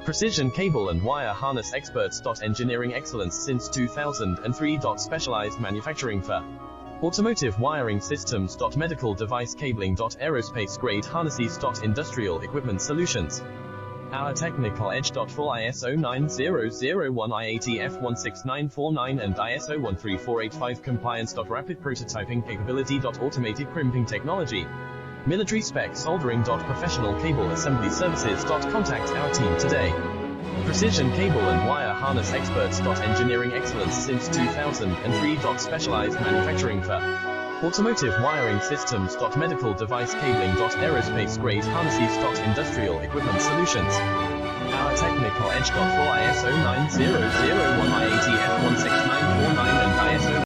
Precision cable and wire harness experts. Engineering excellence since 2003. Specialized manufacturing for automotive wiring systems. Medical device cabling. Aerospace grade harnesses. Industrial equipment solutions. Our technical edge. Full ISO 9001, IATF 16949 and ISO 13485 compliance. Rapid prototyping capability. Automated crimping technology. Military spec soldering. Professional cable assembly services. Contact our team today. Precision cable and wire harness experts. Engineering excellence since 2003. Specialized manufacturing for automotive wiring systems. Medical device cabling. Aerospace grade harnesses. Industrial equipment solutions. Our technical edge. Full ISO 9001, IATF 16949 and ISO